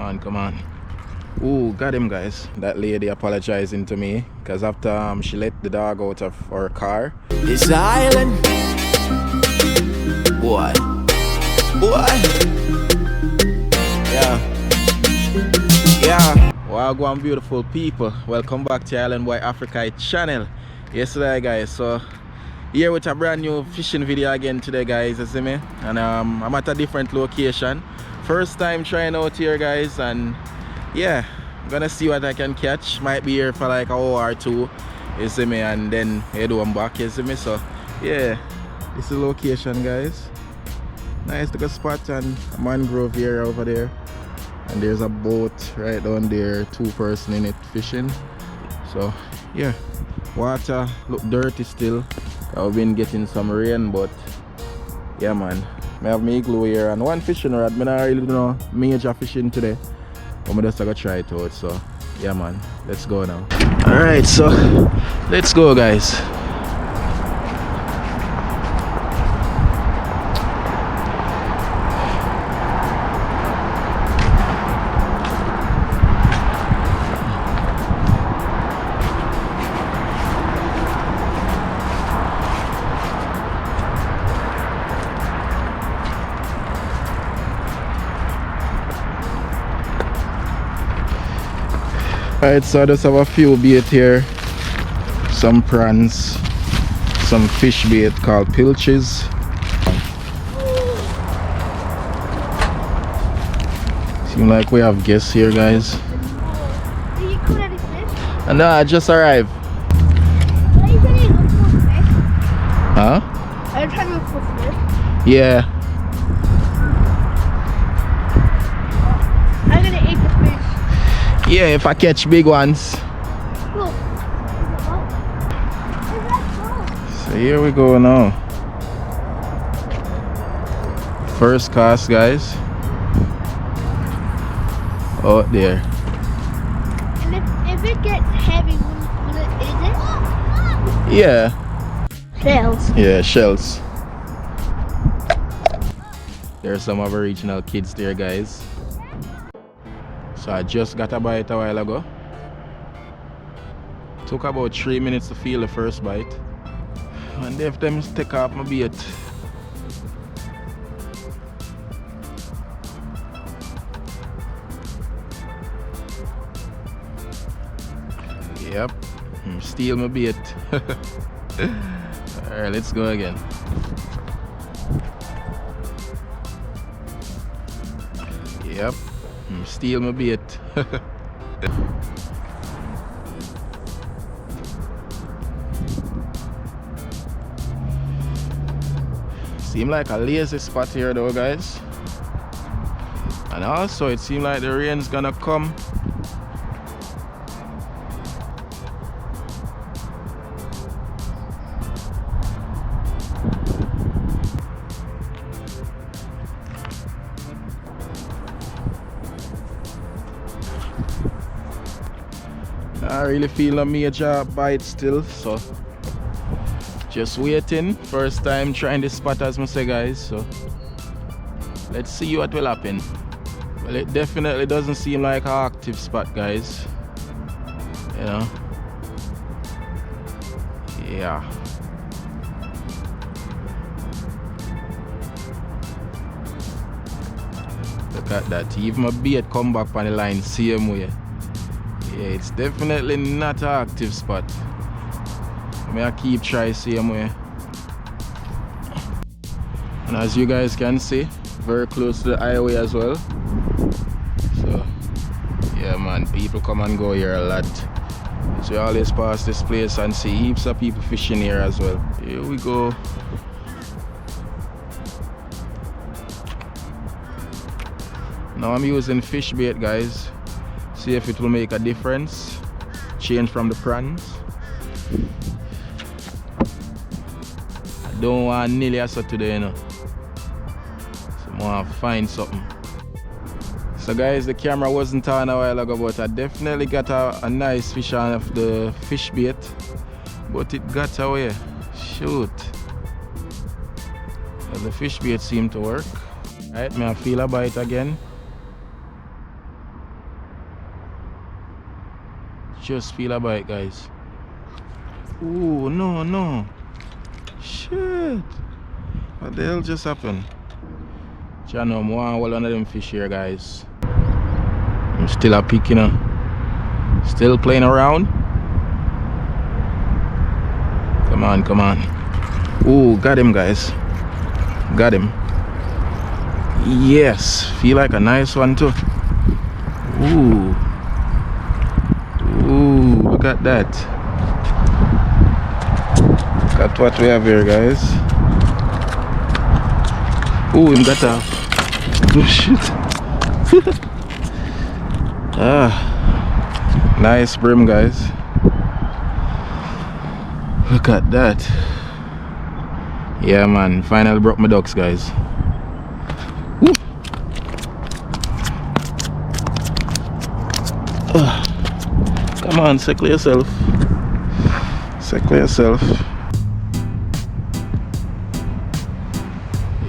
Come on. Ooh, got him, guys. That lady apologizing to me because after she let the dog out of her car. It's an island. Boy. Yeah. Wagwan beautiful people. Welcome back to Island Boy Africa channel. Yesterday, guys. So here with a brand new fishing video again today, guys. You see me? And I'm at a different location. First time trying out here, guys, and yeah, I'm gonna see what I can catch. Might be here for like an hour or two, you see me, and then head on back, you see me. So yeah, this is the location, guys. Nice little spot and a mangrove area over there, and there's a boat right down there, 2 person in it fishing. So yeah, water look dirty still. I've been getting some rain, but yeah, man, I have my igloo here and one fishing rod. I don't really do no major fishing today, but I'm just gonna try it out. So yeah, man, let's go now. Alright, so let's go, guys. Alright, so I just have a few bait here, some prawns, some fish bait called pilches. Seems like we have guests here, guys. Are you caught any fish? No, I just arrived. Are you going to look for fish? Huh? Are you trying to look for fish? Yeah. I'm going to eat the fish. Yeah, if I catch big ones. Look. So here we go now. First cast, guys. Out there. And if it gets heavy, will it eat it? Yeah. Shells. Yeah, shells. There's some Aboriginal kids there, guys. So I just got a bite a while ago. Took about 3 minutes to feel the first bite. And if them take off my bait. Yep, steal my bait. Alright, let's go again. Yep, steal my bait. Seem like a lazy spot here though, guys. And also it seems like the rain's gonna come. I really feel a major bite still, so just waiting. First time trying this spot, as I say, guys, so let's see what will happen. Well, it definitely doesn't seem like an active spot, guys, you know. Yeah, look at that, even my bait come back on the line same way. Yeah, it's definitely not an active spot. I keep trying same way. And as you guys can see, very close to the highway as well. So yeah, man, people come and go here a lot. So you always pass this place and see heaps of people fishing here as well. Here we go. Now I'm using fish bait, guys. See if it will make a difference. Change from the prawns. I don't want nearly as today, you know. So I want to find something. So guys, the camera wasn't on a while ago, but I definitely got a nice fish on of the fish bait. But it got away. Shoot. Well, the fish bait seemed to work. Alright, may I feel a bite again. Just feel a bite, guys. Oh no, no. Shit. What the hell just happened? I know more one of them fish here, guys. I'm still a pick, you know. Still playing around. Come on, come on. Ooh, got him, guys. Got him. Yes, feel like a nice one too. Ooh. Ooh, look at that. Look at what we have here, guys. Ooh, him got a... Oh shit. Ah, nice brim, guys. Look at that. Yeah, man, finally broke my ducks, guys. Woo. Come on, settle yourself. Settle yourself.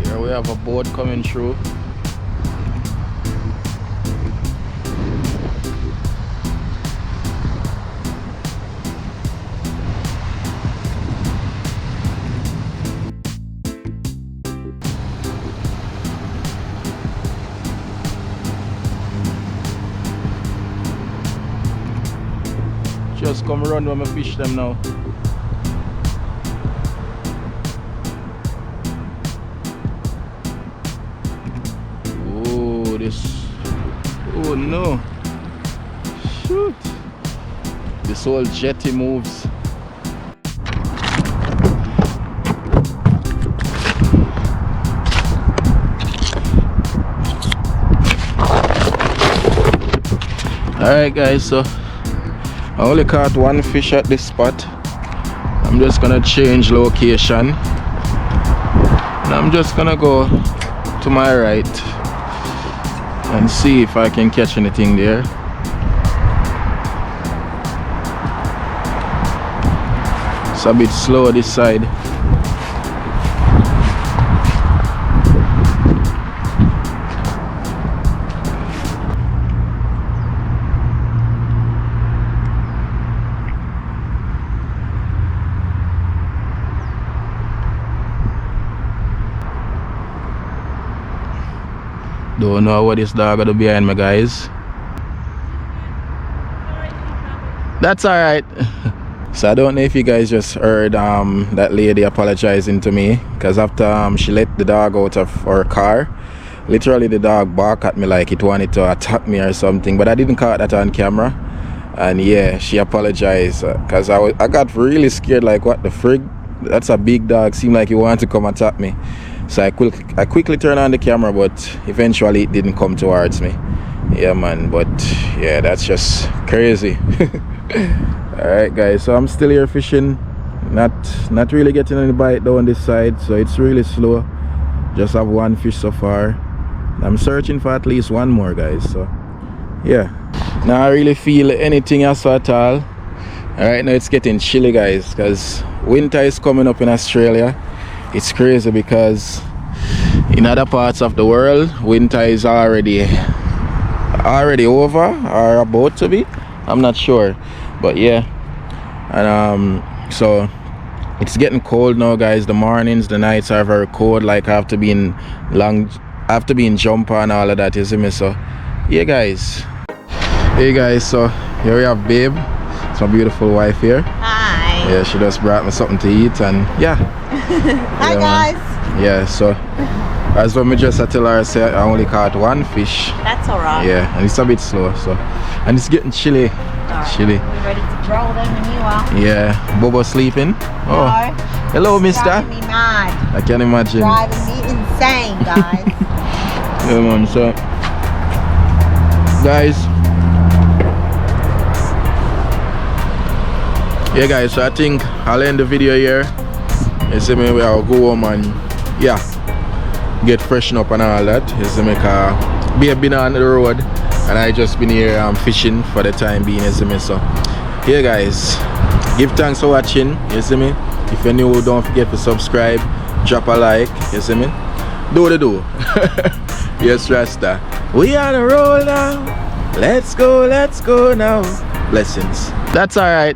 Here we have a boat coming through. Just come around when I fish them now. Oh, this. Oh no. Shoot. This whole jetty moves. Alright, guys, so I only caught one fish at this spot. I'm just gonna change location and I'm just gonna go to my right and see if I can catch anything there. It's a bit slow this side. Don't know what this dog gonna be behind me, guys. That's alright. So I don't know if you guys just heard that lady apologizing to me, because after she let the dog out of her car, literally the dog barked at me like it wanted to attack me or something, but I didn't catch that on camera. And yeah, she apologized because I got really scared, like what the frig, that's a big dog, seemed like he wanted to come attack me. So I quickly turned on the camera, but eventually it didn't come towards me. Yeah, man, but yeah, that's just crazy. Alright, guys, so I'm still here fishing, not really getting any bite down this side, so it's really slow. Just have one fish so far. I'm searching for at least one more, guys. So yeah, now I really feel anything else at all. Alright, now it's getting chilly, guys, because winter is coming up in Australia. It's crazy because in other parts of the world winter is already over or about to be. I'm not sure, but yeah. And so it's getting cold now, guys. The mornings, the nights are very cold. Like I have to be in jumper and all of that, you see me? So yeah, guys. Hey guys, so here we have Babe. It's my beautiful wife here. Hi. Yeah, she just brought me something to eat, and yeah. Hi, guys. Yeah, so as when me just tell her, say I only caught one fish. That's alright. Yeah, and it's a bit slow, so, and it's getting chilly. Right. Chilly. We're ready to roll then when you are. Yeah, Bobo sleeping. Oh, No. hello, mister. Driving me mad. I can imagine. Driving me insane, guys. Yeah, man. So, guys. Yeah, guys. So I think I'll end the video here. You see me, we'll go home and yeah, get freshen up and all that. You see me, Babe been on the road and I just been here fishing for the time being. You see me, so yeah, guys, give thanks for watching. You see me, if you're new, don't forget to subscribe, drop a like. You see me, do the do. Yes, Rasta, we on the roll now. Let's go now. Blessings. That's all right.